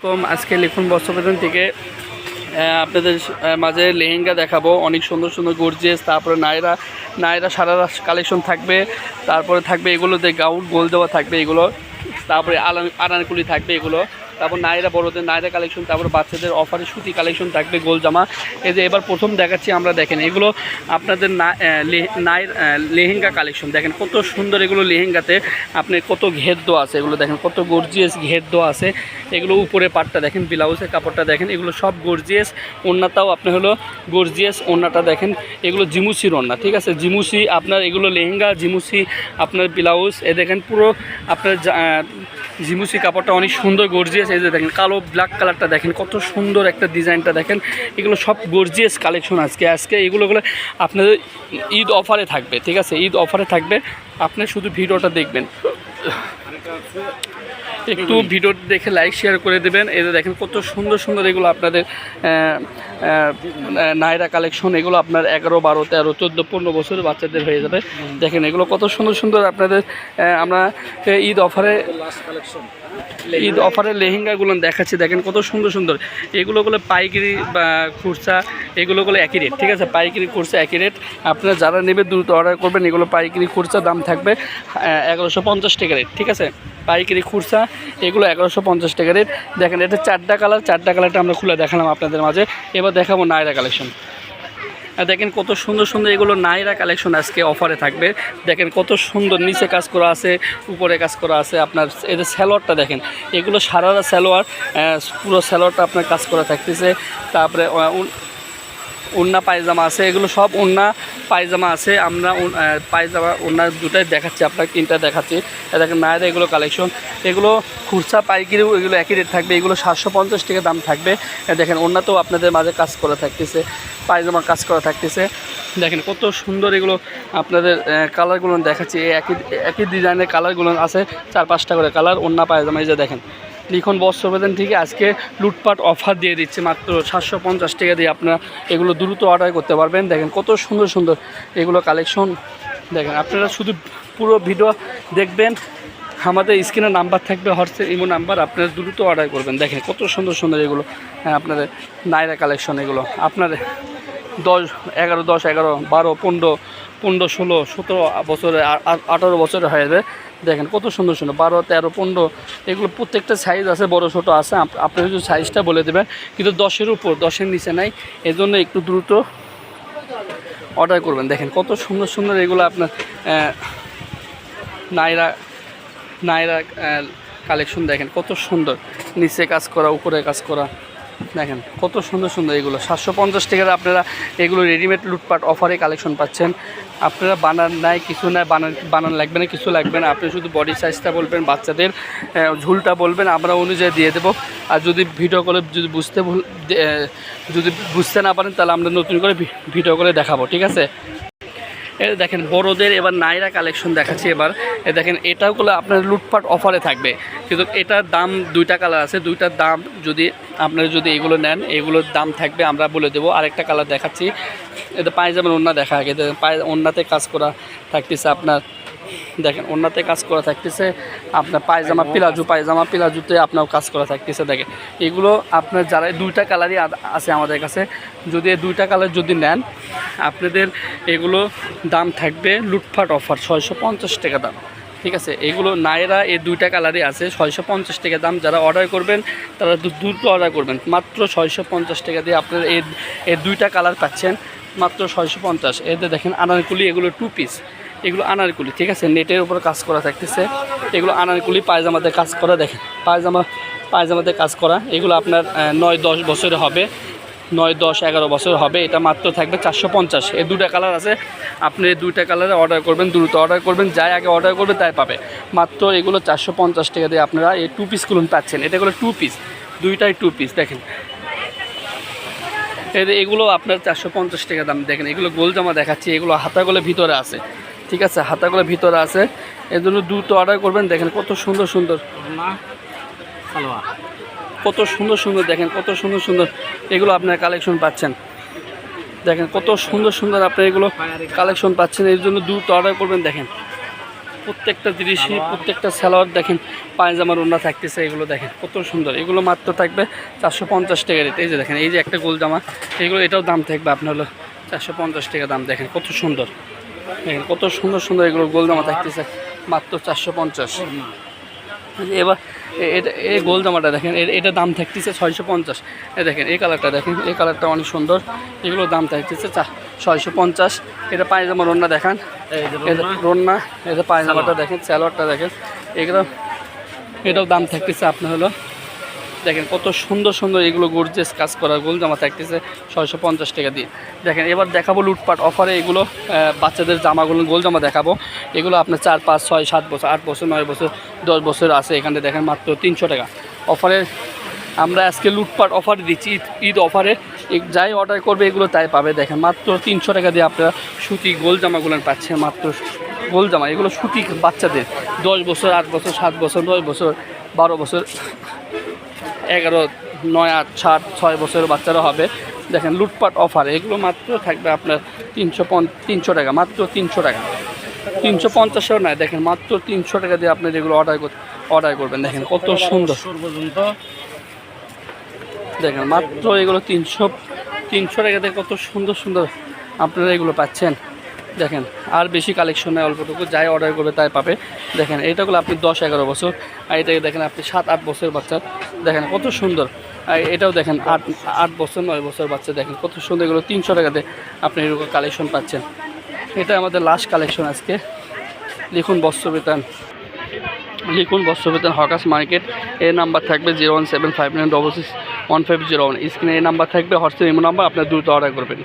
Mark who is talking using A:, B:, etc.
A: আলাইকুম। আজকে লিখুন বস্ত্রপ্রধান থেকে আপনাদের মাঝে লেহেঙ্গা দেখাবো, অনেক সুন্দর সুন্দর গর্জিয়াস। তারপরে নায়রা সারারা কালেকশন থাকবে। তারপরে থাকবে এগুলোতে গাউন গোল দেওয়া থাকবে এগুলো। তারপরে আনারকুলি থাকবে এগুলো। তারপর নায়রা বড়দের নায়রা কালেকশন। তারপর বাচ্চাদের অফারে সুতি কালেকশন থাকবে গোল জামা। এই যে এবার প্রথম দেখাচ্ছি আমরা, দেখেন এগুলো আপনাদের লেহেঙ্গা কালেকশন। দেখেন কত সুন্দর এগুলো লেহেঙ্গাতে আপনি কত ঘের দেওয়া আছে, এগুলো দেখেন কত গর্জিয়াস ঘের দেওয়া আছে। এগুলো উপরে পাটটা দেখেন, ব্লাউজের কাপড়টা দেখেন, এগুলো সব গর্জিয়াস। ওড়নাটাও আপনি হলো গর্জিয়াস, ওড়নাটা দেখেন এগুলো জিমুসির ওড়না, ঠিক আছে, জিমুসি আপনার এগুলো লেহেঙ্গা, জিমুসি আপনার ব্লাউজ। এ দেখেন পুরো আপনার জিমুসি কাপড়টা অনেক সুন্দর গর্জিয়াস। এই যে দেখেন কালো ব্ল্যাক কালারটা দেখেন কত সুন্দর একটা ডিজাইনটা দেখেন। এগুলো সব গর্জিয়াস কালেকশন আজকে এগুলোগুলো আপনাদের ঈদ অফারে থাকবে, ঠিক আছে, ঈদ অফারে থাকবে। আপনি শুধু ভিডিওটা দেখবেন, একটু ভিডিও দেখে লাইক শেয়ার করে দেবেন। এই যে দেখেন কত সুন্দর সুন্দর এগুলো আপনাদের নায়রা কালেকশন। এগুলো আপনার 11, 12, 13, 14, 15 বছরের বাচ্চাদের হয়ে যাবে। দেখেন এগুলো কত সুন্দর সুন্দর আপনাদের আমরা ঈদ অফারে লেহেঙ্গাগুলো দেখাচ্ছি। দেখেন কত সুন্দর সুন্দর এগুলোগুলো পাইকারি বা খুচরা এগুলোগুলো একই রেট, ঠিক আছে, পাইকারি খুচরা একই রেট। আপনারা যারা নেবে দ্রুত অর্ডার করবেন। এগুলো পাইকারি খুচরা দাম থাকবে 1150 টাকা রেট, ঠিক আছে, পাইকারি খুচরা এগুলো 1150 টাকা রেট। দেখেন এটা 4টা কালারটা আমরা খুলে দেখালাম আপনাদের মাঝে। এবার দেখাবো নায়রা কালেকশন। দেখেন কত সুন্দর সুন্দর এগুলো নায়রা কালেকশন আজকে অফারে থাকবে। দেখেন কত সুন্দর নিচে কাজ করা আছে, উপরে কাজ করা আছে। আপনার এদের স্যালোয়ারটা দেখেন, এগুলো সারারা স্যালোয়ার, পুরো স্যালোয়ারটা আপনার কাজ করা থাকতেছে। তারপরে ওড়না পায়জামা আছে, এগুলো সব ওড়না পায়জামা আছে। আমরা পায়জামা ওড়না দুটাই দেখাচ্ছি, আপনার 3টা দেখাচ্ছি। দেখেন নায়রা এগুলো কালেকশন, এগুলো খুচরা পাইকারিও এগুলো একই রেট থাকবে। এগুলো 750 টাকা দাম থাকবে। দেখেন ওড়নাতেও আপনাদের মাঝে কাজ করা থাকতেছে, পায়জামা কাজ করা থাকতেছে। দেখেন কত সুন্দর এগুলো আপনাদের কালারগুলো দেখাচ্ছি। একই ডিজাইনের কালারগুলো আছে, 4-5টা করে কালার ওড়না পায়জামা। এই যে দেখেন লিখন বস্ত্রপ্রধান থেকে আজকে লুটপাট অফার দিয়ে দিচ্ছে মাত্র 750 টাকা দিয়ে আপনারা এগুলো দ্রুত অর্ডার করতে পারবেন। দেখেন কত সুন্দর সুন্দর এগুলো কালেকশন। দেখেন আপনারা শুধু পুরো ভিডিও দেখবেন, আমাদের স্ক্রিনে নাম্বার থাকবে, হোয়াটসঅ্যাপ ইমো নাম্বার, আপনারা দ্রুত অর্ডার করবেন। দেখেন কত সুন্দর সুন্দর এগুলো আপনাদের নায়রা কালেকশন। এগুলো আপনার 10, 11, 12, 15, 16, 17 বছরে 18 বছরে হয়ে যাবে। দেখেন কত সুন্দর সুন্দর 12, 13, 15 এগুলো প্রত্যেকটা সাইজ আছে, বড় ছোটো আছে। আপনি যদি সাইজটা বলে দেবেন, কিন্তু 10-এর উপর, 10-এর নিচে নাই, এজন্য একটু দ্রুত অর্ডার করবেন। দেখেন কত সুন্দর সুন্দর এগুলো আপনার নায়রা কালেকশন। দেখেন কত সুন্দর নিচে কাজ করা, উপরে কাজ করা। দেখেন কত সুন্দর সুন্দর এগুলো 750 টাকার আপনারা এগুলো রেডিমেড লুটপাট অফারে কালেকশন পাচ্ছেন। আপনারা বানান নাই, কিছু নাই, বানান লাগবে না, কিছু লাগবে না। আপনি শুধু বডি সাইজটা বলবেন, বাচ্চাদের ঝুলটা বলবেন, আমরা অনুযায়ী দিয়ে দেবো। আর যদি ভিডিও করে যদি বুঝতে না পারেন, তাহলে আমরা নতুন করে ভিডিও করে দেখাবো, ঠিক আছে। দেখেন বড়দের এবার নায়রা কালেকশন দেখাচ্ছি। এবার দেখেন এটাগুলো আপনার লুটপাট অফারে থাকবে, কিন্তু এটার দাম 2টা কালার আছে, 2টার দাম আপনারা যদি এগুলো নেন, এগুলোর দাম থাকবে আমরা বলে দেবো। আরেকটা কালার দেখাচ্ছি, এটা পায়জামার ওড়না দেখা আগে। ওড়নাতে কাজ করা থাকতেছে আপনার, দেখেন ওড়নাতে কাজ করা থাকতেছে আপনার পায়জামা প্লাজোতে আপনার কাজ করা থাকতেছে। দেখেন এগুলো আপনার যারা 2টা কালারই আছে আমাদের কাছে, যদি এই 2টা কালার যদি নেন, আপনাদের এগুলো দাম থাকবে লুটপাট অফার 650 টাকা দাম, ঠিক আছে। এগুলো নায়রা এই 2টা কালারই আছে, 650 টাকা দাম। যারা অর্ডার করবেন তারা দ্রুত অর্ডার করবেন, মাত্র 650 টাকা দিয়ে আপনারা এই 2টা কালার পাচ্ছেন মাত্র 650। এতে দেখেন আনারকুলি, এগুলো 2 পিস, এগুলো আনারকুলি, ঠিক আছে, নেটের উপর কাজ করা থাকতেছে। এগুলো আনারকুলি পায়জামাতে কাজ করা। দেখেন পায়জামাতে কাজ করা। এগুলো আপনার 9-10 বছরে হবে, 9, 10, 11 বছর হবে। এটা মাত্র থাকবে 450। এই 2টা কালার আছে, আপনি এই 2টা কালারে অর্ডার করবেন, দ্রুত অর্ডার করবেন। যাই আগে অর্ডার করবে তাই পাবে। মাত্র এগুলো 450 টাকা দিয়ে আপনারা এই 2 পিসগুলো পাচ্ছেন। এটাগুলো 2 পিস, 2টাই 2 পিস। দেখেন এগুলো আপনার 450 টাকা দাম। দেখেন এগুলো গোল জামা দেখাচ্ছি, এগুলো হাতাগুলো ভিতরে আছে, ঠিক আছে, হাতাগুলো ভিতরে আছে, এর জন্য দ্রুত অর্ডার করবেন। দেখেন কত সুন্দর সুন্দর কত সুন্দর সুন্দর, দেখেন কত সুন্দর সুন্দর এগুলো আপনার কালেকশন পাচ্ছেন। দেখেন কত সুন্দর সুন্দর আপনি এগুলো কালেকশন পাচ্ছেন, এর জন্য দ্রুত অর্ডার করবেন। দেখেন প্রত্যেকটা জিনিসই প্রত্যেকটা সালোয়ার দেখেন পায়জামার ওড়না থাকতেছে, এগুলো দেখেন কত সুন্দর। এগুলো মাত্র থাকবে 450 টাকা রেট। এই যে দেখেন, এই যে একটা গোল জামা, এগুলো এটাও দাম থাকবে আপনার হলো 450 টাকা দাম। দেখেন কত সুন্দর, দেখেন কত সুন্দর সুন্দর এগুলো গোল জামা থাকতেছে মাত্র 450। এবার এটা এই গোল জামাটা দেখেন, এটা দাম থাকতেছে 650। দেখেন এই কালারটা দেখেন, এই কালারটা অনেক সুন্দর, এগুলোর দাম থাকতেছে 650। এটা পায়জামার ওড়না দেখান, ওড়না, এটা পায়জামাটা দেখেন, সালোয়ারটা দেখেন, এগুলো এটাও দাম থাকতেছে আপনার হলো দেখেন কত সুন্দর সুন্দর এগুলো গর্জিয়াস কাজ করা গোল জামা থাকতেছে 650 টাকা দিয়ে। দেখেন এবার দেখাবো লুটপাট অফারে এগুলো বাচ্চাদের জামাগুলো গোল জামা দেখাবো। এগুলো আপনার 4, 5, 6, 7 বছর, 8 বছর, 9 বছর, 10 বছর আছে। এখানে দেখেন মাত্র 300 টাকা অফারে আমরা আজকে লুটপাট অফার দিচ্ছি। ঈদ অফারে যাই অর্ডার করবে এগুলো তাই পাবে। দেখেন মাত্র 300 টাকা দিয়ে আপনারা সুতি গোল জামাগুলো পাচ্ছেন, মাত্র গোল জামা। এগুলো সুতি বাচ্চাদের 10 বছর, 8 বছর, 7 বছর, 9 বছর, 12 বছর, 11, 9, 8, 7, 6 বছরের বাচ্চারা হবে। দেখেন লুটপাট অফার, এগুলো মাত্র থাকবে আপনার 300 টাকা, মাত্র 300 টাকা, 350ও নয়। দেখেন মাত্র 300 টাকা দিয়ে আপনি যেগুলো অর্ডার করবেন। দেখেন কত সুন্দর, দেখেন মাত্র এগুলো 300 টাকা দিয়ে কত সুন্দর সুন্দর আপনারা এগুলো পাচ্ছেন। দেখেন আর বেশি কালেকশন নেই, অল্পটুকু যাই অর্ডার করবে তাই পাবে। দেখেন এইটাগুলো আপনি 10-11 বছর, আর এটাকে দেখেন আপনি 7-8 বছরের বাচ্চা, দেখেন কত সুন্দর। আর এটাও দেখেন 8 বছর, 9 বছর বাচ্চা, দেখেন কত সুন্দর। এগুলো 300 টাকাতে আপনি এরকম কালেকশন পাচ্ছেন। এটা আমাদের লাস্ট কালেকশন আজকে। লিখুন বস্ত্রবিতান, লিখুন বস্ত্রবিতান হকার্স মার্কেট। এর নাম্বার থাকবে 01759661501। স্ক্রিনে এই নাম্বার থাকবে, হোয়াটসঅ্যাপ ইমো নাম্বার, আপনার দ্রুত অর্ডার করবেন।